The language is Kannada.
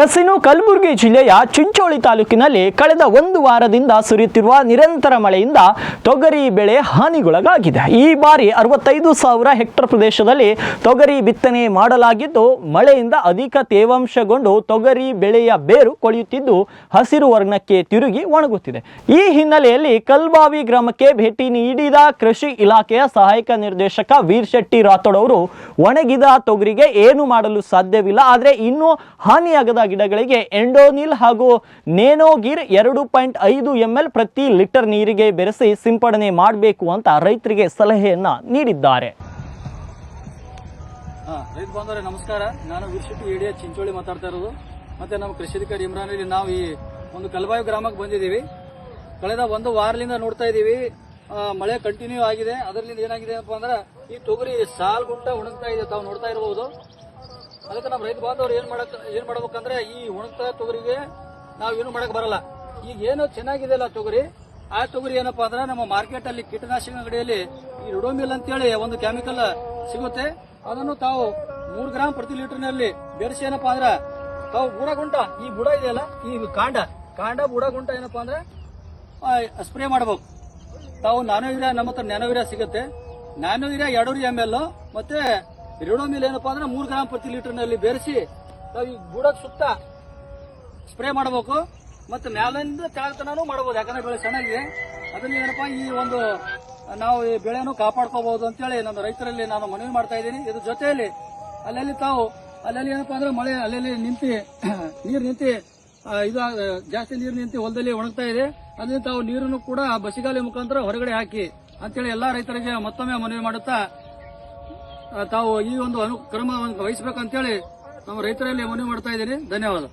ಇನ್ನು ಕಲಬುರಗಿ ಜಿಲ್ಲೆಯ ಚಿಂಚೋಳಿ ತಾಲೂಕಿನಲ್ಲಿ ಕಳೆದ ಒಂದು ವಾರದಿಂದ ಸುರಿಯುತ್ತಿರುವ ನಿರಂತರ ಮಳೆಯಿಂದ ತೊಗರಿ ಬೆಳೆ ಹಾನಿಗೊಳಗಾಗಿದೆ. ಈ ಬಾರಿ 65,000 ಹೆಕ್ಟೇರ್ ಪ್ರದೇಶದಲ್ಲಿ ತೊಗರಿ ಬಿತ್ತನೆ ಮಾಡಲಾಗಿದ್ದು, ಮಳೆಯಿಂದ ಅಧಿಕ ತೇವಾಂಶಗೊಂಡು ತೊಗರಿ ಬೆಳೆಯ ಬೇರು ಕೊಳೆಯುತ್ತಿದ್ದು ಹಸಿರು ವರ್ಣಕ್ಕೆ ತಿರುಗಿ ಒಣಗುತ್ತಿದೆ. ಈ ಹಿನ್ನೆಲೆಯಲ್ಲಿ ಕಲ್ಬಾವಿ ಗ್ರಾಮಕ್ಕೆ ಭೇಟಿ ನೀಡಿದ ಕೃಷಿ ಇಲಾಖೆಯ ಸಹಾಯಕ ನಿರ್ದೇಶಕ ವೀರಶೆಟ್ಟಿ ರಾಥೋಡ್ ಅವರು ಒಣಗಿದ ತೊಗರಿಗೆ ಏನು ಮಾಡಲು ಸಾಧ್ಯವಿಲ್ಲ, ಆದರೆ ಇನ್ನೂ ಹಾನಿಯಾಗದ ಗಿಡಗಳಿಗೆ ಎಂಡೋನಿಲ್ ಹಾಗೂ ನೇನೋಗಿರ್ 2.5 ml ಪ್ರತಿ ಲೀಟರ್ ನೀರಿಗೆ ಬೆರೆಸಿ ಸಿಂಪಡಣೆ ಮಾಡಬೇಕು ಅಂತ ರೈತರಿಗೆ ಸಲಹೆಯನ್ನ ನೀಡಿದ್ದಾರೆ. ರೈತ ಬಾಂಧವರೇ ನಮಸ್ಕಾರ. ನಾನು ವೀರಶೆಟ್ಟಿ ಏಡಿಯ ಚಿಂಚೋಳಿ ಮಾತಾಡ್ತಾ ಇರೋದು. ಮತ್ತೆ ನಮ್ಮ ಕೃಷಿ ಅಧಿಕಾರಿ ಇಮ್ರಾನ್ ಅಲ್ಲಿ ನಾವು ಈ ಒಂದು ಕಲ್ಬಾವಿ ಗ್ರಾಮಕ್ಕೆ ಬಂದಿದ್ದೀವಿ. ಕಳೆದ ಒಂದು ವಾರದಿಂದ ನೋಡ್ತಾ ಇದ್ದೀವಿ, ಮಳೆ ಕಂಟಿನ್ಯೂ ಆಗಿದೆ. ಅದರಿಂದ ಏನಾಗಿದೆ ಅಂತ ಅಂದ್ರೆ ಈ ತೊಗರಿ ಸಾಲ್ಗುಂಟ ಒಣಗ್ತಾ ಇದೆ, ತಾವು ನೋಡ್ತಾ ಇರಬಹುದು. ಅದಕ್ಕೆ ನಮ್ಮ ರೈತ ಬಾಂಧವರು ಏನ್ ಮಾಡ್ಬೇಕಂದ್ರೆ ಈ ಒಣಗ್ತಾ ತೊಗರಿಗೆ ನಾವು ಏನು ಮಾಡಕ್ ಬರಲ್ಲ. ಈಗ ಏನು ಚೆನ್ನಾಗಿದೆ ಅಲ್ಲ ತೊಗರಿ, ಆ ತೊಗರಿ ಏನಪ್ಪಾ ಅಂದ್ರೆ ನಮ್ಮ ಮಾರ್ಕೆಟ್ ಅಲ್ಲಿ ಕೀಟನಾಶಕ ಅಂಗಡಿಯಲ್ಲಿ ಈ ರಿಡೋಮಿಲ್ ಅಂತೇಳಿ ಒಂದು ಕೆಮಿಕಲ್ ಸಿಗುತ್ತೆ. ಅದನ್ನು ತಾವು 3 ಗ್ರಾಂ ಪ್ರತಿ ಲೀಟರ್ನಲ್ಲಿ ಬೆರೆಸಿ ಏನಪ್ಪಾ ಅಂದ್ರೆ ತಾವು ಬುಡಗುಂಟ, ಈ ಬುಡ ಇದೆಯಲ್ಲ, ಈ ಕಾಂಡ ಬುಡಗುಂಟ ಏನಪ್ಪಾ ಅಂದ್ರೆ ಸ್ಪ್ರೇ ಮಾಡಬೇಕು. ತಾವು ನ್ಯಾನೋವಿರಾ, ನಮ್ಮ ಹತ್ರ ನ್ಯಾನೋವಿರಾ ಸಿಗುತ್ತೆ. ನ್ಯಾನೋವಿರಾ 200 ml ಮತ್ತೆ ರಿಡೋಮಿಲ್ ಏನಪ್ಪಾ ಅಂದ್ರೆ 3 ಗ್ರಾಂ ಪ್ರತಿ ಲೀಟರ್ನಲ್ಲಿ ಬೆರೆಸಿ ನಾವು ಈ ಬುಡದ ಸುತ್ತ ಸ್ಪ್ರೇ ಮಾಡಬೇಕು. ಮತ್ತೆ ಮ್ಯಾಲಿಂದ ಕೆಳಗತನೂ ಮಾಡಬಹುದು, ಯಾಕಂದ್ರೆ ಬೆಳೆ ಚೆನ್ನಾಗಿದೆ. ಅದರಲ್ಲಿ ಏನಪ್ಪಾ ಈ ಒಂದು ನಾವು ಈ ಬೆಳೆಯನ್ನು ಕಾಪಾಡ್ಕೋಬಹುದು ಅಂತೇಳಿ ನನ್ನ ರೈತರಲ್ಲಿ ನಾನು ಮನವಿ ಮಾಡ್ತಾ ಇದ್ದೀನಿ. ಇದ್ರ ಜೊತೆಯಲ್ಲಿ ಅಲ್ಲಲ್ಲಿ ಏನಪ್ಪಾ ಅಂದ್ರೆ ಮಳೆ ಅಲ್ಲಲ್ಲಿ ನೀರು ನಿಂತು ಇದು ಜಾಸ್ತಿ ನೀರು ನಿಂತು ಹೊಲದಲ್ಲಿ ಒಣಗ್ತಾ ಇದೆ. ಅದರಿಂದ ತಾವು ನೀರನ್ನು ಕೂಡ ಬಸಿಗಾಲಿ ಮುಖಾಂತರ ಹೊರಗಡೆ ಹಾಕಿ ಅಂತೇಳಿ ಎಲ್ಲಾ ರೈತರಿಗೆ ಮತ್ತೊಮ್ಮೆ ಮನವಿ ಮಾಡುತ್ತಾ ತಾವು ಈ ಒಂದು ಅನುಕ್ರಮವನ್ನು ವಹಿಸಬೇಕಂತೇಳಿ ನಮ್ಮ ರೈತರಲ್ಲಿ ಮನವಿ ಮಾಡ್ತಾ ಇದ್ದೀನಿ. ಧನ್ಯವಾದ.